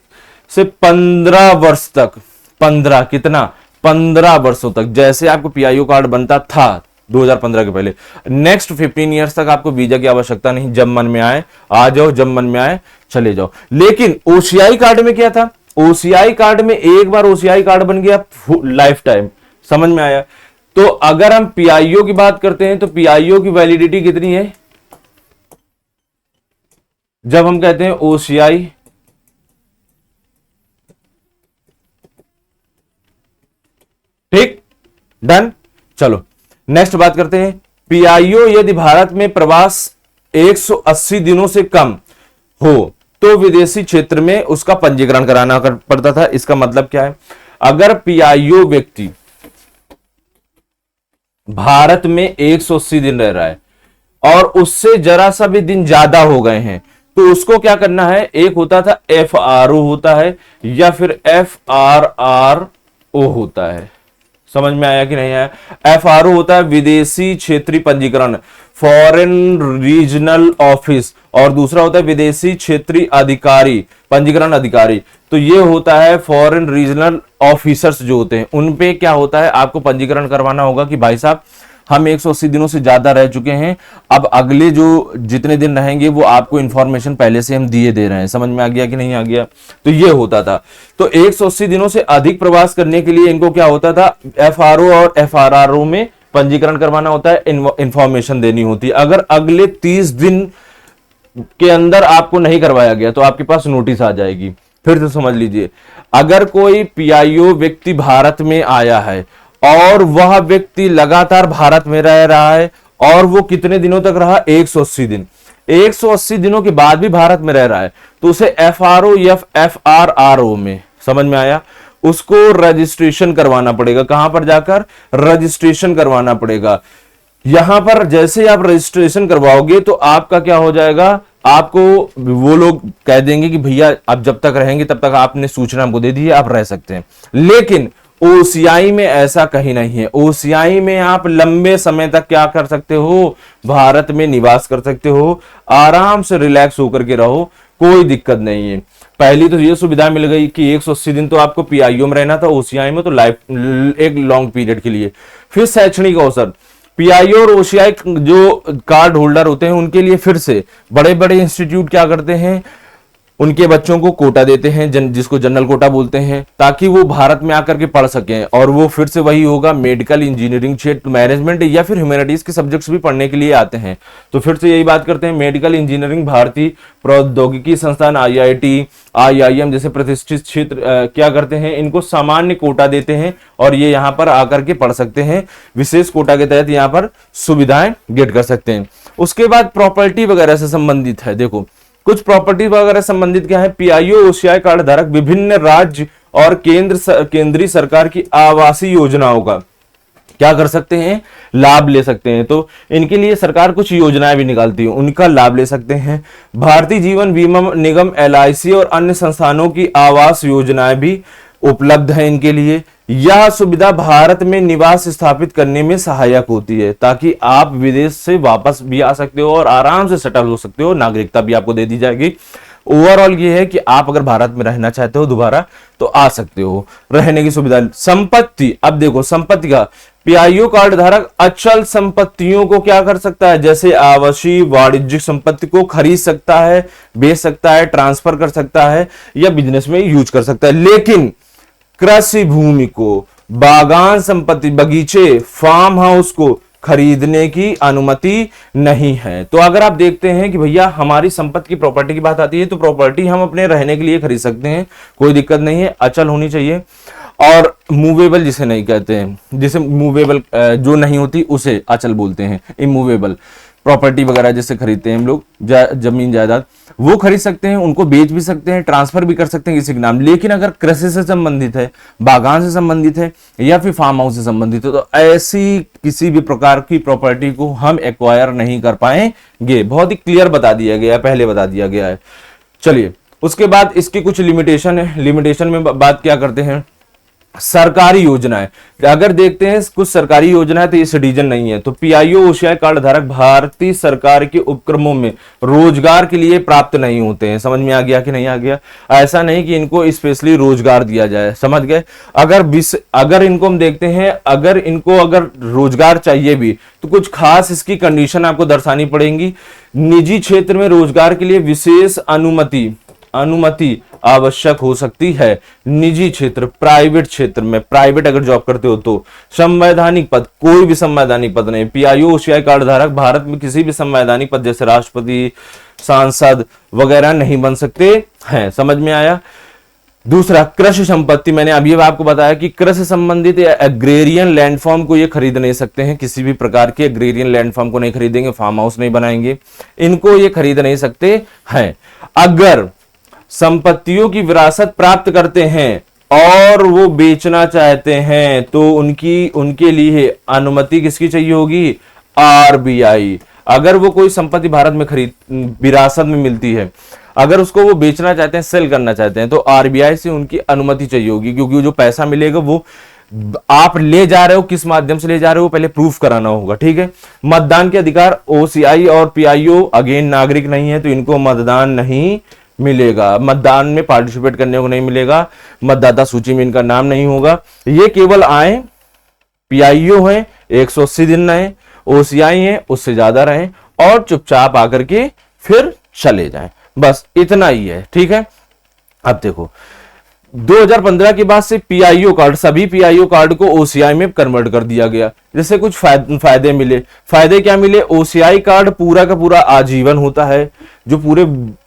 से 15 वर्ष तक, 15 वर्षों तक, जैसे आपको पीआईओ कार्ड बनता था 2015 के पहले, नेक्स्ट 15 ईयर्स तक आपको वीजा की आवश्यकता नहीं, जब मन में आए आ जाओ, जब मन में आए चले जाओ। लेकिन ओसीआई कार्ड में क्या था, ओसीआई कार्ड में एक बार ओसीआई कार्ड बन गया लाइफ टाइम, समझ में आया। तो अगर हम पीआईओ की बात करते हैं तो पीआईओ की वैलिडिटी कितनी है, जब हम कहते हैं ओसीआई, ठीक, डन। चलो नेक्स्ट बात करते हैं। पीआईओ यदि भारत में प्रवास 180 दिनों से कम हो तो विदेशी क्षेत्र में उसका पंजीकरण कराना पड़ता था। इसका मतलब क्या है, अगर पीआईओ व्यक्ति भारत में 180 दिन रह रहा है और उससे जरा सा भी दिन ज्यादा हो गए हैं तो उसको क्या करना है, एक होता था एफआरओ होता है या फिर एफआरआरओ होता है, समझ में आया कि नहीं आया। FRO होता है विदेशी क्षेत्रीय पंजीकरण, फॉरेन रीजनल ऑफिस, और दूसरा होता है विदेशी क्षेत्रीय अधिकारी, पंजीकरण अधिकारी। तो ये होता है फॉरेन रीजनल ऑफिसर्स जो होते हैं, उन पे क्या होता है, आपको पंजीकरण करवाना होगा कि भाई साहब हम 180 दिनों से ज्यादा रह चुके हैं, अब अगले जो जितने दिन रहेंगे वो आपको इंफॉर्मेशन पहले से हम दिए दे रहे हैं। समझ में आ गया कि नहीं आ गया। तो ये होता था। तो 180 दिनों से अधिक प्रवास करने के लिए इनको क्या होता था, FRO और FRRO में पंजीकरण करवाना होता है, इंफॉर्मेशन देनी होती है। अगर अगले 30 दिन के अंदर आपको नहीं करवाया गया तो आपके पास नोटिस आ जाएगी। फिर से समझ लीजिए, अगर कोई PIO व्यक्ति भारत में आया है और वह व्यक्ति लगातार भारत में रह रहा है, और वो कितने दिनों तक रहा, 180 दिन, 180 दिनों के बाद भी भारत में रह रहा है, तो उसे FRO या FRRO में, समझ में आया, उसको रजिस्ट्रेशन करवाना पड़ेगा। कहां पर जाकर रजिस्ट्रेशन करवाना पड़ेगा। यहां पर जैसे आप रजिस्ट्रेशन करवाओगे तो आपका क्या हो जाएगा, आपको वो लोग कह देंगे कि भैया आप जब तक रहेंगे तब तक आपने सूचना हमको दे दी है, आप रह सकते हैं। लेकिन OCI में ऐसा कहीं नहीं है। OCI में आप लंबे समय तक क्या कर सकते हो, भारत में निवास कर सकते हो, आराम से रिलैक्स होकर के रहो, कोई दिक्कत नहीं है। पहली तो ये सुविधा मिल गई कि 180 दिन तो आपको PIO में रहना था, OCI में तो लाइफ एक लॉन्ग पीरियड के लिए। फिर शैक्षणिक अवसर, PIO और OCI जो कार्ड होल्डर होते हैं उनके लिए फिर से बड़े बड़े इंस्टीट्यूट क्या करते हैं, उनके बच्चों को कोटा देते हैं, जिसको जनरल कोटा बोलते हैं, ताकि वो भारत में आकर के पढ़ सकें। और वो फिर से वही होगा, मेडिकल, इंजीनियरिंग, क्षेत्र, मैनेजमेंट या फिर ह्यूमैनिटीज के सब्जेक्ट्स भी पढ़ने के लिए आते हैं। तो फिर से यही बात करते हैं, मेडिकल इंजीनियरिंग भारतीय प्रौद्योगिकी संस्थान IIT, IIM जैसे प्रतिष्ठित क्षेत्र क्या करते हैं, इनको सामान्य कोटा देते हैं और ये यहाँ पर आकर के पढ़ सकते हैं। विशेष कोटा के तहत यहाँ पर सुविधाएं गेट कर सकते हैं। उसके बाद प्रॉपर्टी वगैरह से संबंधित है, देखो कुछ प्रॉपर्टी वगैरह संबंधित क्या है, PIO OCI कार्ड धारक विभिन्न राज्य और केंद्रीय सरकार की आवासीय योजनाओं का क्या कर सकते हैं, लाभ ले सकते हैं। तो इनके लिए सरकार कुछ योजनाएं भी निकालती है, उनका लाभ ले सकते हैं। भारतीय जीवन बीमा निगम LIC और अन्य संस्थानों की आवास योजनाएं भी उपलब्ध है इनके लिए। यह सुविधा भारत में निवास स्थापित करने में सहायक होती है, ताकि आप विदेश से वापस भी आ सकते हो और आराम से सेटल हो सकते हो, नागरिकता भी आपको दे दी जाएगी। ओवरऑल ये है कि आप अगर भारत में रहना चाहते हो दोबारा तो आ सकते हो, रहने की सुविधा। संपत्ति, अब देखो संपत्ति का, PIO कार्ड धारक अचल संपत्तियों को क्या कर सकता है, जैसे आवासीय वाणिज्यिक संपत्ति को खरीद सकता है, बेच सकता है, ट्रांसफर कर सकता है या बिजनेस में यूज कर सकता है। लेकिन कृषि भूमि को, बागान संपत्ति, बगीचे, फार्म हाउस को खरीदने की अनुमति नहीं है। तो अगर आप देखते हैं कि भैया हमारी संपत्ति की, प्रॉपर्टी की बात आती है, तो प्रॉपर्टी हम अपने रहने के लिए खरीद सकते हैं, कोई दिक्कत नहीं है, अचल होनी चाहिए। और मूवेबल जिसे नहीं कहते हैं, जिसे मूवेबल जो नहीं होती उसे अचल बोलते हैं। इमूवेबल प्रॉपर्टी वगैरह जैसे खरीदते हैं हम लोग, जमीन जायदाद, वो खरीद सकते हैं, उनको बेच भी सकते हैं, ट्रांसफर भी कर सकते हैं किसी के नाम। लेकिन अगर कृषि से संबंधित है, बागान से संबंधित है या फिर फार्म हाउस से संबंधित है, तो ऐसी किसी भी प्रकार की प्रॉपर्टी को हम एक्वायर नहीं कर पाएंगे। बहुत ही क्लियर बता दिया गया है, पहले बता दिया गया है। चलिए उसके बाद इसकी कुछ लिमिटेशन है। लिमिटेशन में बात क्या करते हैं, सरकारी योजनाएं। अगर देखते हैं कुछ सरकारी योजनाएं, तो ये सिटीजन नहीं है। तो PIO OCI कार्ड धारक भारतीय सरकार के उपक्रमों में रोजगार के लिए प्राप्त नहीं होते हैं। समझ में आ गया कि नहीं आ गया। ऐसा नहीं कि इनको स्पेशली रोजगार दिया जाए, समझ गए। अगर इनको हम देखते हैं, अगर रोजगार चाहिए भी तो कुछ खास इसकी कंडीशन आपको दर्शानी पड़ेगी। निजी क्षेत्र में रोजगार के लिए विशेष अनुमति आवश्यक हो सकती है। निजी क्षेत्र, प्राइवेट क्षेत्र में, प्राइवेट अगर जॉब करते हो तो। संवैधानिक पद, कोई भी संवैधानिक पद नहीं। PIO OCI कार्ड धारक भारत में किसी भी संवैधानिक पद जैसे राष्ट्रपति, सांसद वगैरह नहीं बन सकते हैं। समझ में आया। दूसरा, कृषि संपत्ति, मैंने अभी आपको बताया कि कृषि संबंधित एग्रेरियन लैंडफॉर्म को ये खरीद नहीं सकते हैं, किसी भी प्रकार के एग्रेरियन लैंडफॉर्म को नहीं खरीदेंगे, फार्म हाउस नहीं बनाएंगे, इनको ये खरीद नहीं सकते हैं। अगर संपत्तियों की विरासत प्राप्त करते हैं और वो बेचना चाहते हैं तो उनके लिए अनुमति किसकी चाहिए होगी, RBI। अगर वो कोई संपत्ति भारत में विरासत में मिलती है, अगर उसको वो बेचना चाहते हैं, सेल करना चाहते हैं, तो RBI से उनकी अनुमति चाहिए होगी, क्योंकि जो पैसा मिलेगा वो आप ले जा रहे हो, किस माध्यम से ले जा रहे हो पहले प्रूफ कराना होगा, ठीक है। मतदान के अधिकार, ओसीआई और पीआईओ अगेन नागरिक नहीं है तो इनको मतदान नहीं मिलेगा, मतदान में पार्टिसिपेट करने को नहीं मिलेगा, मतदाता सूची में इनका नाम नहीं होगा। ये केवल आए, पीआईओ है 180 दिन रहे, ओसीआई है उससे ज्यादा रहे और चुपचाप आकर के फिर चले जाएं, बस इतना ही है, ठीक है। अब देखो 2015 के बाद से पीआईओ कार्ड, सभी पीआईओ कार्ड को ओसीआई में कन्वर्ट कर दिया गया, जिससे कुछ फायदे मिले। फायदे क्या मिले? ओसीआई कार्ड पूरा का पूरा आजीवन होता है, जो पूरे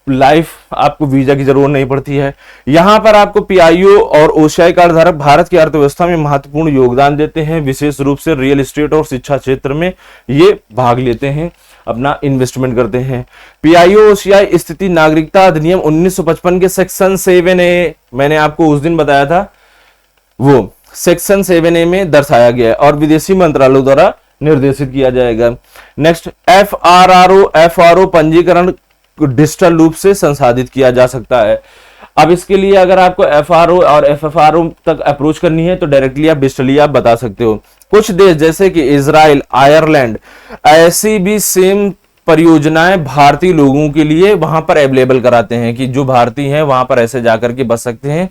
लाइफ आपको वीजा की जरूरत नहीं पड़ती है। यहां पर आपको पीआईओ और ओसीआई कार्ड धारक भारत की अर्थव्यवस्था में महत्वपूर्ण योगदान देते हैं, विशेष रूप से रियल एस्टेट और शिक्षा क्षेत्र में ये भाग लेते हैं, अपना इन्वेस्टमेंट करते हैं। पीआईओ ओसीआई स्थिति नागरिकता अधिनियम 1955 के सेक्शन 7A, मैंने आपको उस दिन बताया था, वो सेक्शन 7A में दर्शाया गया है और विदेशी मंत्रालय द्वारा निर्देशित किया जाएगा। नेक्स्ट, एफआरओ पंजीकरण डिजिटल रूप से संसाधित किया जा सकता है। अब इसके लिए अगर आपको एफआरओ और एफएफआरओ तक अप्रोच करनी है तो डायरेक्टली आप डिजिटली आप बता सकते हो। कुछ देश जैसे कि इजराइल, आयरलैंड, ऐसी भी सेम परियोजनाएं भारतीय लोगों के लिए वहां पर अवेलेबल कराते हैं कि जो भारतीय हैं वहां पर ऐसे जाकर के बच सकते हैं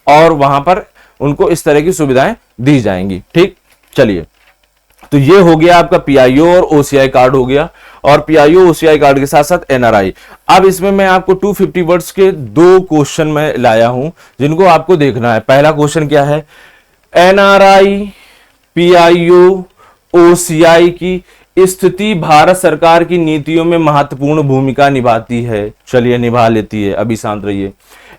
और वहां पर उनको इस तरह की सुविधाएं दी जाएंगी, ठीक। चलिए, तो ये हो गया आपका पीआईओ और ओसीआई कार्ड हो गया, और पीआईओ ओसीआई कार्ड के साथ साथ एनआरआई। अब इसमें मैं आपको 250 वर्ड्स के 2 क्वेश्चन में लाया हूं जिनको आपको देखना है। पहला क्वेश्चन क्या है? एनआरआई, पीआईओ, ओसीआई की स्थिति भारत सरकार की नीतियों में महत्वपूर्ण भूमिका निभाती है। चलिए, निभा लेती है, अभी शांत रहिए।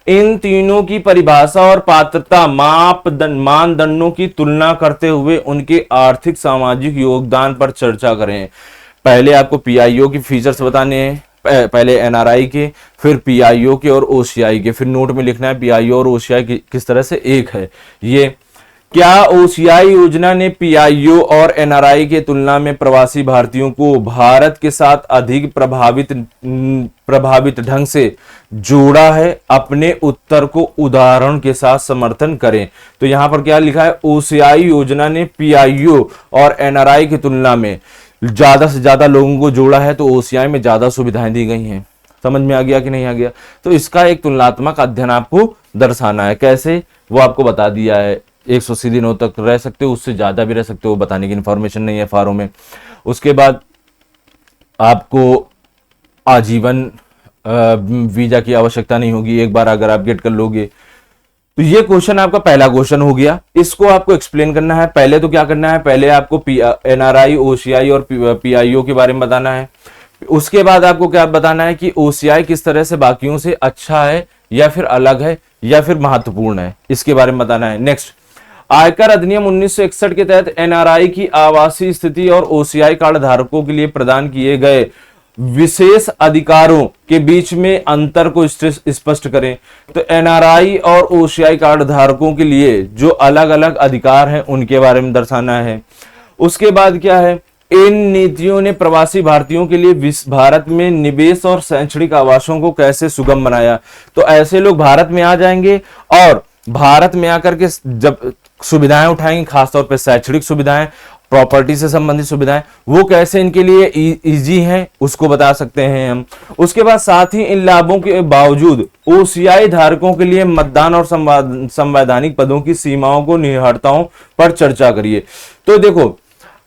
इन तीनों की परिभाषा और पात्रता मानदंडों की तुलना करते हुए उनके आर्थिक सामाजिक योगदान पर चर्चा करें। पहले आपको पीआईओ की फीचर्स बताने हैं, पहले एनआरआई के, फिर पीआईओ के और ओसीआई के, फिर नोट में लिखना है पीआईओ और ओसीआई किस तरह से एक है। ये क्या ओसीआई योजना ने पीआईओ और एनआरआई के तुलना में प्रवासी भारतीयों को भारत के साथ अधिक प्रभावित ढंग से जोड़ा है? अपने उत्तर को उदाहरण के साथ समर्थन करें। तो यहां पर क्या लिखा है? ओसीआई योजना ने पीआईओ और एनआरआई की तुलना में ज्यादा से ज्यादा लोगों को जोड़ा है, तो ओसीआई में ज्यादा सुविधाएं दी गई हैं। समझ में आ गया कि नहीं आ गया? तो इसका एक तुलनात्मक अध्ययन आपको दर्शाना है। कैसे? वो आपको बता दिया है। 180 दिनों तक रह सकते हो, उससे ज्यादा भी रह सकते हो, बताने की इंफॉर्मेशन नहीं है फारो में। उसके बाद आपको आजीवन वीजा की आवश्यकता नहीं होगी एक बार अगर आप गेट कर लोगे। तो ये क्वेश्चन आपका पहला क्वेश्चन हो गया। इसको आपको एक्सप्लेन करना है। पहले तो क्या करना है? पहले आपको एनआरआई, ओसीआई और पीआईओ के बारे में बताना है। उसके बाद आपको क्या बताना है कि ओसीआई किस तरह से बाकियों से अच्छा है या फिर अलग है या फिर महत्वपूर्ण है, इसके बारे में बताना है। नेक्स्ट, आयकर अधिनियम 1961 के तहत एनआरआई की आवासीय स्थिति और ओसीआई कार्ड धारकों के लिए प्रदान किए गए विशेष अधिकारों के बीच में अंतर को स्पष्ट करें। तो एनआरआई और ओसीआई कार्ड धारकों के लिए जो अलग अलग अधिकार हैं उनके बारे में दर्शाना है। उसके बाद क्या है? इन नीतियों ने प्रवासी भारतीयों के लिए भारत में निवेश और शैक्षणिक आवासों को कैसे सुगम बनाया? तो ऐसे लोग भारत में आ जाएंगे और भारत में आकर के जब सुविधाएं उठाएंगे, खासतौर पर शैक्षणिक सुविधाएं, प्रॉपर्टी से संबंधित सुविधाएं, वो कैसे इनके लिए इजी हैं उसको बता सकते हैं हम। उसके बाद साथ ही इन लाभों के बावजूद ओसीआई धारकों के लिए मतदान और संवैधानिक पदों की सीमाओं को निहितार्थों पर चर्चा करिए। तो देखो,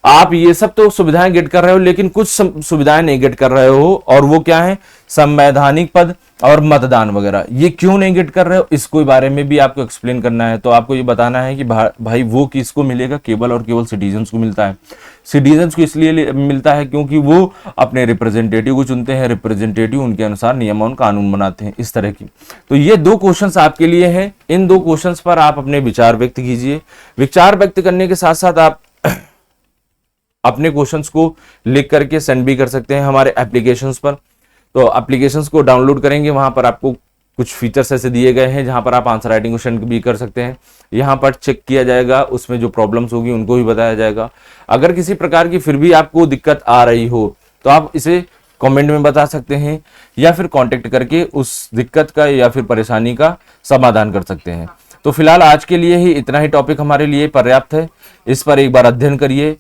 आप ये सब तो सुविधाएं गेट कर रहे हो, लेकिन कुछ सुविधाएं नहीं गेट कर रहे हो, और वो क्या है? संवैधानिक पद और मतदान वगैरह। ये क्यों नहीं गेट कर रहे हो, इसको बारे में भी आपको एक्सप्लेन करना है। तो आपको ये बताना है कि भाई वो किसको मिलेगा? केवल और केवल सिटीजन्स को मिलता है। सिटीजन्स को इसलिए मिलता है क्योंकि वो अपने रिप्रेजेंटेटिव को चुनते हैं, रिप्रेजेंटेटिव उनके अनुसार नियम और कानून बनाते हैं, इस तरह की। तो ये 2 क्वेश्चंस आपके लिए हैं। इन 2 क्वेश्चंस पर आप अपने विचार व्यक्त कीजिए। विचार व्यक्त करने के साथ साथ आप अपने क्वेश्चंस को लिख करके सेंड भी कर सकते हैं हमारे एप्लीकेशंस पर। तो एप्लीकेशंस को डाउनलोड करेंगे, वहां पर आपको कुछ फीचर्स ऐसे दिए गए हैं जहां पर आप आंसर राइटिंग को सेंड भी कर सकते हैं। यहां पर चेक किया जाएगा, उसमें जो प्रॉब्लम्स होगी उनको भी बताया जाएगा। अगर किसी प्रकार की फिर भी आपको दिक्कत आ रही हो तो आप इसे कमेंट में बता सकते हैं या फिर कांटेक्ट करके उस दिक्कत का या फिर परेशानी का समाधान कर सकते हैं। तो फिलहाल आज के लिए ही इतना ही टॉपिक हमारे लिए पर्याप्त है। इस पर एक बार अध्ययन करिए,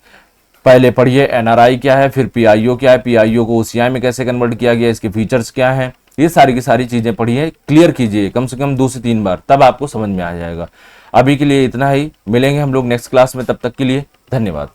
पहले पढ़िए एनआरआई क्या है, फिर पीआईओ क्या है, पीआईओ को ओसीआई में कैसे कन्वर्ट किया गया, इसके फीचर्स क्या हैं, ये सारी की सारी चीजें पढ़िए, क्लियर कीजिए कम से कम 2 से 3 बार, तब आपको समझ में आ जाएगा। अभी के लिए इतना ही, मिलेंगे हम लोग नेक्स्ट क्लास में, तब तक के लिए धन्यवाद।